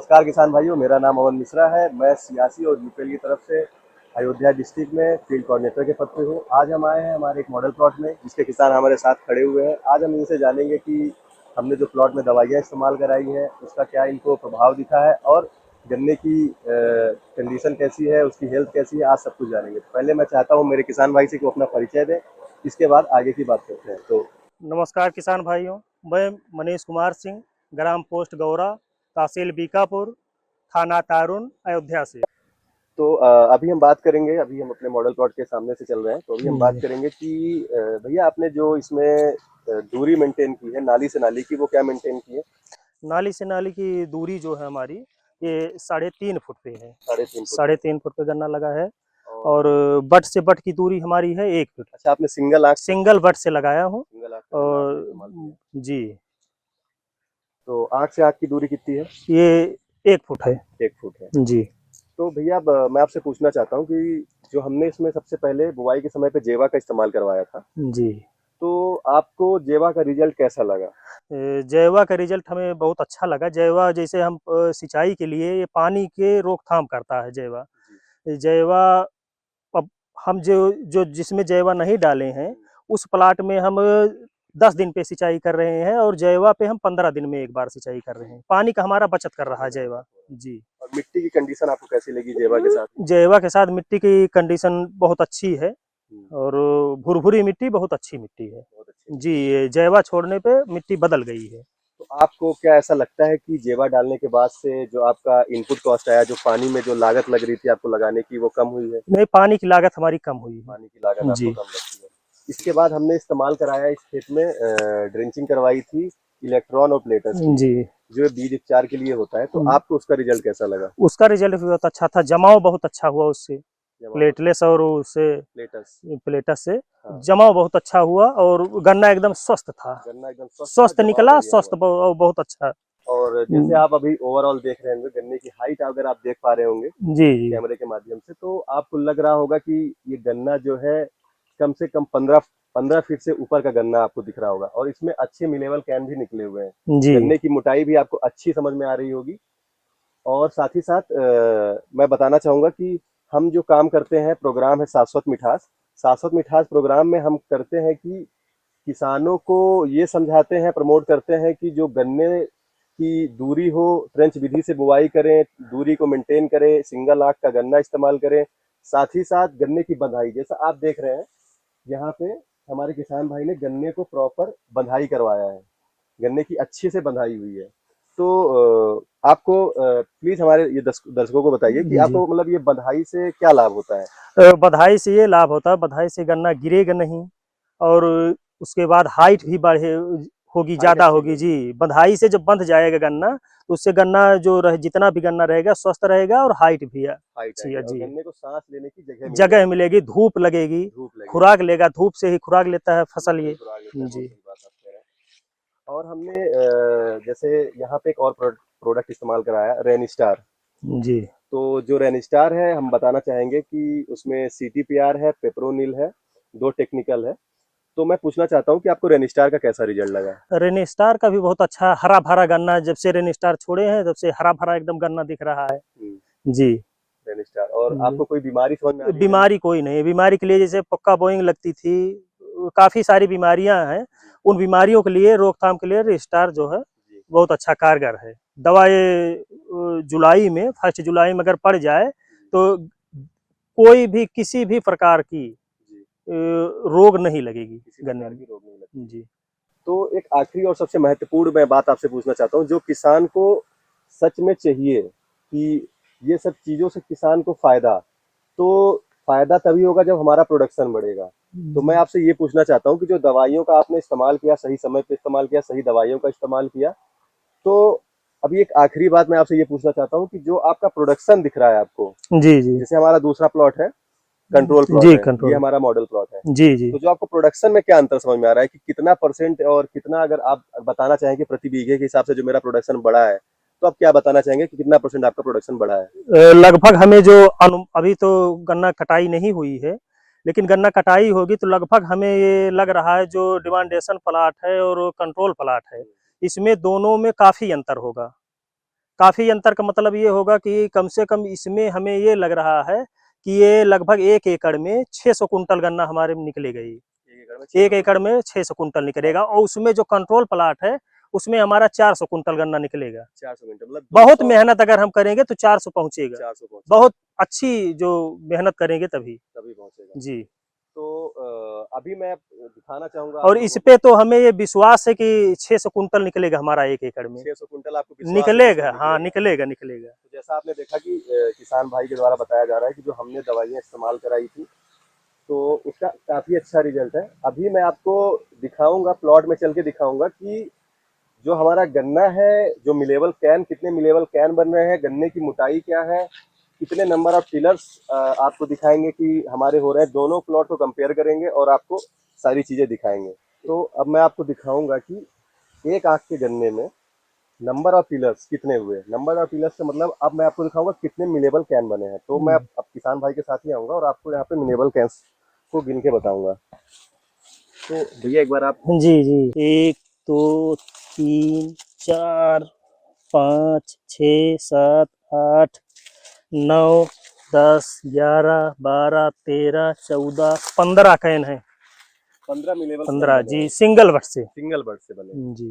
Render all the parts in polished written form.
नमस्कार किसान भाइयों, मेरा नाम अमन मिश्रा है। मैं सियासी और यूपीएल की तरफ से अयोध्या डिस्ट्रिक्ट में फील्ड कोऑर्डिनेटर के पद पे हूँ। आज हम आए हैं हमारे एक मॉडल प्लॉट में, जिसके किसान हमारे साथ खड़े हुए हैं। आज हम इनसे जानेंगे कि हमने जो प्लॉट में दवाइयाँ इस्तेमाल कराई हैं, उसका क्या इनको प्रभाव दिखा है और गन्ने की कंडीशन कैसी है, उसकी हेल्थ कैसी है, आज सब कुछ जानेंगे। पहले मैं चाहता हूँ मेरे किसान भाई से कि वो अपना परिचय दें, इसके बाद आगे की बात करते हैं। तो नमस्कार किसान भाइयों, मैं मनीष कुमार सिंह, ग्राम पोस्ट गौरा, तहसील बीकापुर, थाना तारुन, अयोध्या से। तो अभी हम बात करेंगे, अभी हम अपने मॉडल प्लॉट के सामने से चल रहे हैं, तो अभी हम बात जी, करेंगे कि भैया आपने जो इसमें दूरी मेंटेन की है नाली से नाली की, वो क्या मेंटेन की है? नाली से नाली की दूरी जो है हमारी, ये 3.5 फुट पे है। 3.5 फुट पे। 3.5 फुट पे गन्ना लगा है। और और बट से बट की दूरी हमारी है 1 फुट। अच्छा, आपने सिंगल आंख से सिंगल बट से लगाया हूँ। सिंगल आंख का गन्ना आपने और इस्तेमाल किया है। जी, तो आंख से आंख की दूरी कितनी है? ये 1 फुट है। 1 फुट है। जी तो भैया अब मैं आपसे पूछना चाहता हूँ कि जो हमने इसमें सबसे पहले बुआई के समय पे जेवा का इस्तेमाल करवाया था, जी। तो आपको जेवा का रिजल्ट कैसा लगा? जैवा का रिजल्ट हमें बहुत अच्छा लगा। जैवा जैसे हम सिंचाई के लिए ये पानी के रोकथाम करता है जैवा। जी। जैवा अब हम जो जो जिसमें जैवा नहीं डाले हैं, उस प्लाट में हम 10 दिन पे सिंचाई कर रहे हैं और जैवा पे हम 15 दिन में एक बार सिंचाई कर रहे हैं। पानी का हमारा बचत कर रहा है जैवा। जी। और मिट्टी की कंडीशन आपको कैसी लगी जेवा के साथ? जैवा के साथ मिट्टी की कंडीशन बहुत अच्छी है। हम्म, और भुरभुरी मिट्टी बहुत अच्छी मिट्टी है। बहुत अच्छी जी, मिट्टी है। ये जैवा छोड़ने पे मिट्टी बदल गई है। तो आपको क्या ऐसा लगता है कि जेवा डालने के बाद से जो आपका इनपुट कॉस्ट आया, जो पानी में जो लागत लग रही थी आपको लगाने की, वो कम हुई है? नहीं, पानी की लागत हमारी कम हुई पानी की लागत है। आपको जी कम लगती है। इसके बाद हमने इस्तेमाल कराया इस खेत में, ड्रेंचिंग करवाई थी इलेक्ट्रॉन और प्लेटस की, जी। जो बीज उपचार के लिए होता है। तो आपको उसका रिजल्ट कैसा लगा? उसका रिजल्ट भी बहुत अच्छा था। जमाव बहुत अच्छा हुआ उससे, जमा बहुत प्लेटलेस और उससे प्लेटस। प्लेटस से हाँ, जमाव बहुत अच्छा हुआ और गन्ना एकदम स्वस्थ था। गन्ना एकदम स्वस्थ था, स्वस्थ जमाव निकला, बढ़िया स्वस्थ हुआ। बहुत अच्छा। और जैसे आप अभी ओवरऑल देख रहे होंगे, गन्ने की हाइट अगर आप देख पा रहे होंगे जी जी कैमरे के माध्यम से, तो आपको लग रहा होगा कि ये गन्ना जो है कम से कम 15 फीट से ऊपर का गन्ना आपको दिख रहा होगा, और इसमें अच्छे मिलेबल कैन भी निकले हुए हैं। जी। गन्ने की मोटाई भी आपको अच्छी समझ में आ रही होगी। और साथ ही साथ मैं बताना चाहूंगा कि हम जो काम करते हैं, प्रोग्राम है शाश्वत मिठास। शाश्वत मिठास प्रोग्राम में हम करते हैं कि किसानों को ये समझाते हैं, प्रमोट करते हैं कि जो गन्ने की दूरी हो, ट्रेंच विधि से बुआई करें, दूरी को मेंटेन करें, सिंगल आंख का गन्ना इस्तेमाल करें। साथ ही साथ गन्ने की बंधाई, जैसा आप देख रहे हैं यहाँ पे, हमारे किसान भाई ने गन्ने को प्रॉपर बंधाई करवाया है। गन्ने की अच्छे से बंधाई हुई है। तो आपको प्लीज हमारे ये दर्शकों को बताइए कि जी, आपको मतलब ये बंधाई से क्या लाभ होता है? बधाई से ये लाभ होता है, बधाई से गन्ना गिरेगा नहीं। और उसके बाद हाइट भी बढ़े होगी, हाइट ज्यादा अच्छी होगी। होगी। जी, बधाई से जब बंध जाएगा गन्ना, तो उससे गन्ना जो रहे, जितना भी गन्ना रहेगा स्वस्थ रहेगा और हाइट भी हाइट अच्छी आएगी है। और जी, गन्ने को सांस लेने की जगह मिल जगह जाएगी। मिलेगी, धूप लगेगी, धूप लगेगी। खुराक लेगा, धूप से ही खुराक लेता है धूप फसल से ही ये। खुराक लेता है, बहुत जी सही बात आप कह रहे हैं। और हमने जैसे यहाँ पे एक और प्रोडक्ट इस्तेमाल कराया, रेन स्टार। जी। तो जो रेन स्टार है, हम बताना चाहेंगे कि उसमें CTPR है, पेप्रोनिल है, 2 टेक्निकल है। तो मैं पूछना चाहता हूँ कि आपको रेन स्टार का कैसा रिजल्ट लगा? रेन स्टार का भी बहुत अच्छा, हरा भरा गन्ना, जब से रेन स्टार छोड़े हैं तब से हरा भरा एकदम गन्ना दिख रहा है। हम्म, जी। Rain star. और आपको कोई बीमारी समझ में आ रही है गन्ने बीमारी कोई नहीं है। बीमारी के लिए जैसे पक्का बोइंग लगती थी, काफी सारी बीमारियां हैं। जी। उन बीमारियों के लिए रोकथाम के लिए रेस्टार जो है जी। बहुत अच्छा कारगर है। दवा ये जुलाई में, 1 जुलाई में अगर पड़ जाए, जी। तो कोई भी किसी भी प्रकार की जी। रोग नहीं लगेगी किसी गन्ने प्रकार में। की रोग नहीं लगती है। जी तो एक आखिरी और सबसे महत्वपूर्ण मैं बात आपसे पूछना चाहता हूँ, जो किसान को सच में चाहिए कि ये सब चीज़ों से किसान को फ़ायदा, तो फ़ायदा तभी होगा जब हमारा प्रोडक्शन बढ़ेगा। तो मैं आपसे ये पूछना चाहता हूँ कि जो दवाइयों का आपने इस्तेमाल किया, सही समय पे इस्तेमाल किया, सही दवाइयों का इस्तेमाल किया, तो अभी एक आखिरी बात मैं आपसे ये पूछना चाहता हूँ कि जो आपका प्रोडक्शन दिख रहा है आपको, जी जी जैसे हमारा दूसरा प्लॉट है, कंट्रोल प्लॉट जी। है, ये कंट्रोल। हमारा मॉडल प्लॉट है। जी जी। तो जो आपको प्रोडक्शन में क्या अंतर समझ में आ रहा है कि कितना परसेंट और कितना, अगर आप बताना चाहें कि प्रति बीघे के हिसाब से जो मेरा प्रोडक्शन बढ़ा है, तो आप क्या बताना चाहेंगे कि कितना परसेंट आपका प्रोडक्शन बढ़ा है? लगभग हमें जो अभी तो गन्ना कटाई नहीं हुई है, लेकिन गन्ना कटाई होगी तो लगभग हमें ये लग रहा है, जो डिमांडेशन प्लाट है और कंट्रोल प्लाट है, इसमें दोनों में काफी अंतर होगा। काफी अंतर का मतलब ये होगा कि कम से कम इसमें हमें ये लग रहा है कि ये लगभग 1 एकड़ में 600 कुंटल गन्ना हमारे में निकलेगा ही। 1 एकड़ में 600 कुंटल निकलेगा, और उसमें जो कंट्रोल प्लाट है उसमें हमारा 400 कुंटल गन्ना निकलेगा। 400 क्विंटल मतलब बहुत 200 मेहनत अगर हम करेंगे तो 400 पहुंचेगा। 400 पहुंचेगा, बहुत अच्छी जो मेहनत करेंगे तभी तभी पहुंचेगा। जी। तो अभी मैं दिखाना चाहूंगा और आप इस लोगों पे तो हमें ये विश्वास है कि 600 कुंटल निकलेगा हमारा 1 एकड़ को में। 600 क्विंटल आपको विश्वास है कि निकलेगा, इसमें हाँ निकलेगा। निकलेगा। तो जैसा आपने देखा कि किसान भाई के द्वारा बताया जा रहा है कि जो हमने दवाइयाँ इस्तेमाल कराई थी तो उसका काफी अच्छा रिजल्ट है। अभी मैं आपको दिखाऊंगा, प्लॉट में चल के दिखाऊंगा कि जो हमारा गन्ना है, जो मिलेबल कैन, कितने मिलेबल कैन बन रहे हैं, गन्ने की मोटाई क्या है, कितने नंबर ऑफ टिलर्स आपको दिखाएंगे कि हमारे हो रहे हैं। दोनों प्लॉट को कंपेयर करेंगे और आपको सारी चीजें दिखाएंगे। तो अब मैं आपको दिखाऊंगा कि एक आख के गन्ने में नंबर ऑफ टिलर्स कितने हुए। नंबर ऑफ टिलर्स का मतलब अब मैं आपको दिखाऊंगा कितने मिलेबल कैन बने हैं। तो मैं अब किसान भाई के साथ ही आऊंगा और आपको यहाँ पे मिलेबल कैंस को गिन के बताऊंगा। तो भैया एक बार आप जी जी, 1 2 3 4 5 6 7 8 9 10 11 12 13 14 15 कैन है। 15 मिलेबल कैन 15 बने जी, हैं सिंगल बट से। सिंगल बर्ड से बने हैं। जी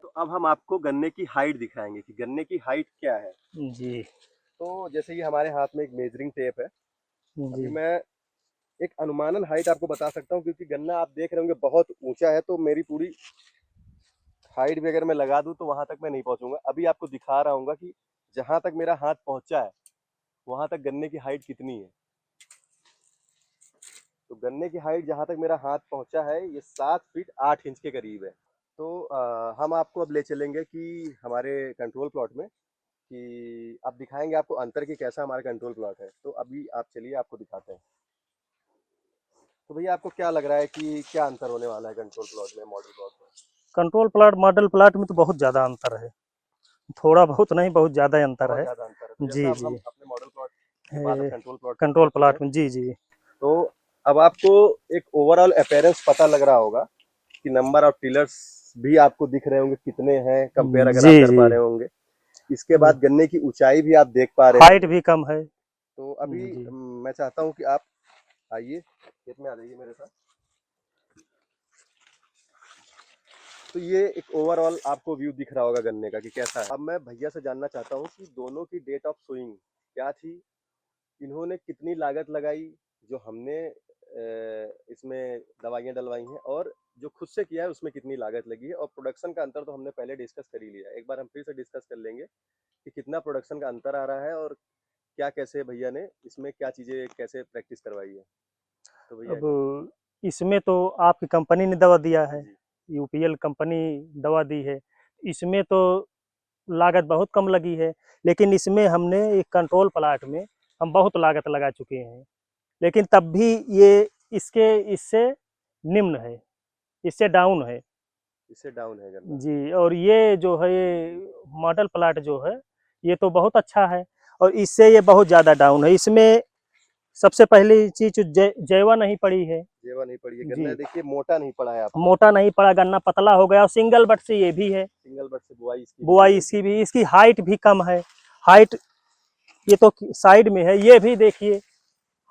तो अब हम आपको गन्ने की हाइट दिखाएंगे कि गन्ने की हाइट क्या है। जी तो जैसे कि हमारे हाथ में एक मेजरिंग टेप है। अभी जी मैं एक अनुमानन हाइट आपको बता सकता हूँ, क्योंकि गन्ना आप देख रहे होंगे बहुत ऊंचा है, तो मेरी पूरी हाइट भी अगर मैं लगा दूं तो वहां तक मैं नहीं पहुंचूंगा। अभी आपको दिखा रहा हूँ कि जहां तक मेरा हाथ पहुंचा है वहां तक गन्ने की हाइट कितनी है। तो गन्ने की हाइट जहां तक मेरा हाथ पहुंचा है ये 7 फीट 8 इंच के करीब है। तो हम आपको अब ले चलेंगे कि हमारे कंट्रोल प्लॉट में, कि अब दिखाएंगे आपको अंतर कि कैसा हमारा कंट्रोल प्लॉट है। तो अभी आप चलिए आपको दिखाते हैं। तो भैया आपको क्या लग रहा है कि क्या अंतर होने वाला है कंट्रोल प्लॉट में मॉडल प्लॉट में? कंट्रोल प्लाट मॉडल प्लाट में तो बहुत ज़्यादा अंतर है। थोड़ा बहुत नहीं, बहुत ज़्यादा अंतर बहुत है। ज़्यादा अंतर है। तो जैसा जी अब हम जी, अपने मॉडल प्लॉट के बाद अब कंट्रोल प्लॉट पे कंट्रोल पहुंच चुके हैं। प्लाट में जी जी तो अब आपको एक ओवरऑल अपीयरेंस पता लग रहा होगा कि नंबर ऑफ टिलर्स भी आपको दिख रहे होंगे कितने हैं, कंपेयर अगर जी आप कर जी पा रहे होंगे। इसके जी, बाद गन्ने की ऊंचाई भी आप देख पा रहे हाइट होंगे। भी कम है। तो अभी जी मैं चाहता हूं कि आप आइए, खेत में आ जाइए मेरे साथ। तो ये एक ओवरऑल आपको व्यू दिख रहा होगा गन्ने का कि कैसा है। अब मैं भैया से जानना चाहता हूँ कि दोनों की डेट ऑफ सोइंग क्या थी, इन्होंने कितनी लागत लगाई, जो हमने इसमें दवाइयाँ डलवाई हैं, और जो खुद से किया है उसमें कितनी लागत लगी है। और प्रोडक्शन का अंतर तो हमने पहले डिस्कस कर ही लिया है। एक बार हम फिर से डिस्कस कर लेंगे कि कितना प्रोडक्शन का अंतर आ रहा है और क्या कैसे भैया ने इसमें क्या चीज़ें कैसे प्रैक्टिस करवाई है। तो भैया एक बार अब इसमें तो आपकी कंपनी ने दवा दिया है, जी यूपीएल कंपनी दवा दी है। इसमें तो लागत बहुत कम लगी है, लेकिन इसमें हमने एक कंट्रोल प्लाट में हम बहुत लागत लगा चुके हैं, लेकिन तब भी ये इसके इससे निम्न है, इससे डाउन है। इससे डाउन है गन्ना। जी, और ये जो है ये मॉडल प्लाट जो है ये तो बहुत अच्छा है, और इससे ये बहुत ज़्यादा डाउन है। इसमें सबसे पहली चीज़ जैवा नहीं पड़ी है। जेवा नहीं पड़ी है गन्ना, जी, देखिए मोटा नहीं पड़ा है आपका। मोटा नहीं पड़ा, गन्ना पतला हो गया, और सिंगल बट से ये भी है। सिंगल बट से बुआई इसकी भी की बुआई गई इसकी थी। भी, इसकी हाइट भी कम है। हाइट ये तो साइड में है, ये भी देखिए ये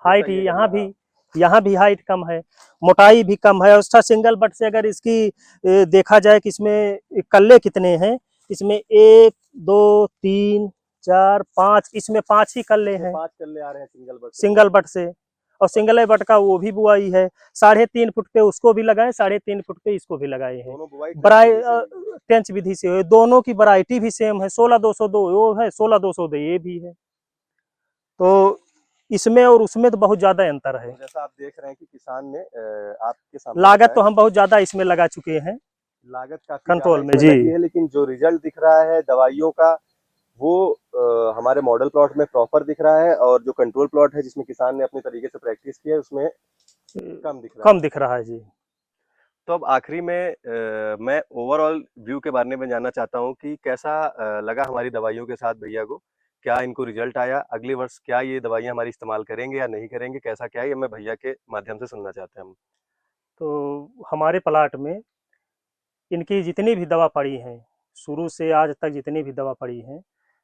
हाइट सही है गन्ना, हाँ। यहाँ भी हाइट कम है, मोटाई भी कम है। और उसका सिंगल बट से अगर इसकी देखा जाए कि इसमें कल्ले कितने हैं, इसमें 1 2 3 4 5, इसमें 5 ही कल्ले इसमें हैं 5 कल्ले आ रहे हैं सिंगल बट से सिंगल बुआई। बट से। और सिंगल बट का वो भी बुआई है, 3.5 फुट पे उसको भी लगाए, 3.5 फुट पे इसको भी लगाए हैं। दोनों बुआई ट्रेंच बराई विधि से हुई है। टेंच विधि से हुए, दोनों की वैरायटी भी सेम है। 16-202 वो है, 16-202 ये भी है। तो इसमें और उसमें तो बहुत ज्यादा अंतर है। तो जैसा आप देख रहे हैं कि किसान ने आपके सामने लागत बताया तो कि हम बहुत ज्यादा इसमें लगा चुके हैं लागत काफी ज्यादा कंट्रोल में इसमें जी। लगी है, लेकिन जो रिजल्ट दिख रहा है दवाइयों का वो हमारे मॉडल प्लॉट में प्रॉपर दिख रहा है, और जो कंट्रोल प्लॉट है जिसमें किसान ने अपने तरीके से प्रैक्टिस की है उसमें कम दिख रहा कम है। दिख रहा है जी। तो अब आखिरी में मैं ओवरऑल व्यू के बारे में जानना चाहता हूँ कि कैसा लगा हमारी दवाइयों के साथ भैया को, क्या इनको रिजल्ट आया, अगले वर्ष क्या ये दवाइयाँ हमारी इस्तेमाल करेंगे या नहीं करेंगे, कैसा क्या है, ये मैं भैया के माध्यम से सुनना चाहते हैं हम। तो हमारे प्लाट में इनकी जितनी भी दवा पड़ी हैं शुरू से आज तक जितनी भी दवा पड़ी है,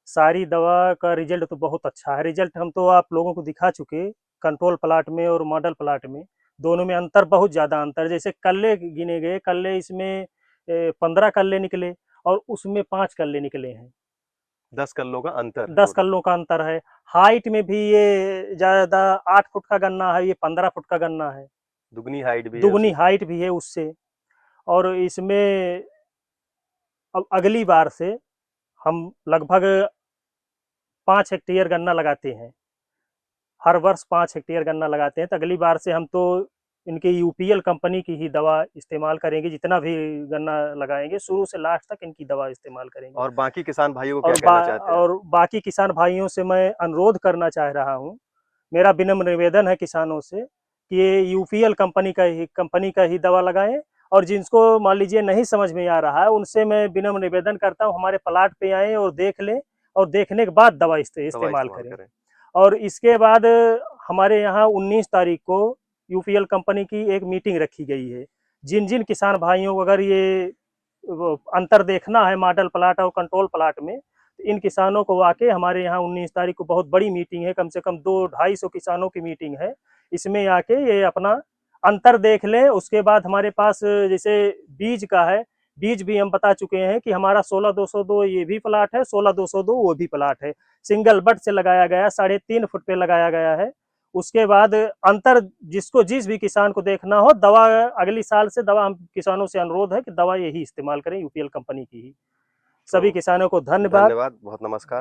सारी दवा का रिजल्ट तो बहुत अच्छा है। रिजल्ट हम तो आप लोगों को दिखा चुके, कंट्रोल प्लाट में और मॉडल प्लाट में, दोनों में अंतर, बहुत ज़्यादा अंतर। जैसे कल्ले गिने गए, कल्ले इसमें 15 कल्ले निकले और उसमें 5 कल्ले निकले हैं। 10 कल्लों का अंतर 10 total। कल्लों का अंतर है। हाइट में भी ये ज़्यादा 8 फुट का गन्ना है, ये 15 फुट का गन्ना है। दुगनी हाइट भी है दुगनी उसकी। हाइट भी है उससे। और इसमें अब अगली बार से हम लगभग 5 हेक्टेयर गन्ना लगाते हैं। हर वर्ष 5 हेक्टेयर गन्ना लगाते हैं। तो अगली बार से हम तो इनकी यूपीएल कंपनी की ही दवा इस्तेमाल करेंगे। जितना भी गन्ना लगाएंगे शुरू से लास्ट तक इनकी दवा इस्तेमाल करेंगे। और बाकी किसान भाइयों को क्या कहना चाहते हैं? और बाकी किसान भाइयों से मैं अनुरोध करना चाह रहा हूँ, मेरा विनम्र निवेदन है किसानों से कि ये यूपीएल कंपनी का ही दवा लगाएं। और जिनको मान लीजिए नहीं समझ में आ रहा है, उनसे मैं विनम्र निवेदन करता हूँ हमारे प्लाट पे आएँ और देख लें, और देखने के बाद दवा इस्तेमाल करें। और इसके बाद हमारे यहाँ 19 तारीख को यूपीएल कंपनी की एक मीटिंग रखी गई है। जिन जिन किसान भाइयों को अगर ये अंतर देखना है मॉडल प्लाट और कंट्रोल प्लाट में, तो इन किसानों को आके हमारे यहाँ 19 तारीख को बहुत बड़ी मीटिंग है, कम से कम 200-250 किसानों की मीटिंग है। इसमें आके ये अपना अंतर देख लें। उसके बाद हमारे पास जैसे बीज का है, बीज भी हम बता चुके हैं कि हमारा 16202 ये भी प्लाट है, 16202 वो भी प्लाट है। सिंगल बट से लगाया गया, 3.5 फुट पे लगाया गया है। उसके बाद अंतर जिसको जिस भी किसान को देखना हो, दवा अगली साल से दवा हम किसानों से अनुरोध है कि दवा यही इस्तेमाल करें, यूपीएल कंपनी की ही। सभी किसानों को धन्यवाद। धन्यवाद, बहुत नमस्कार।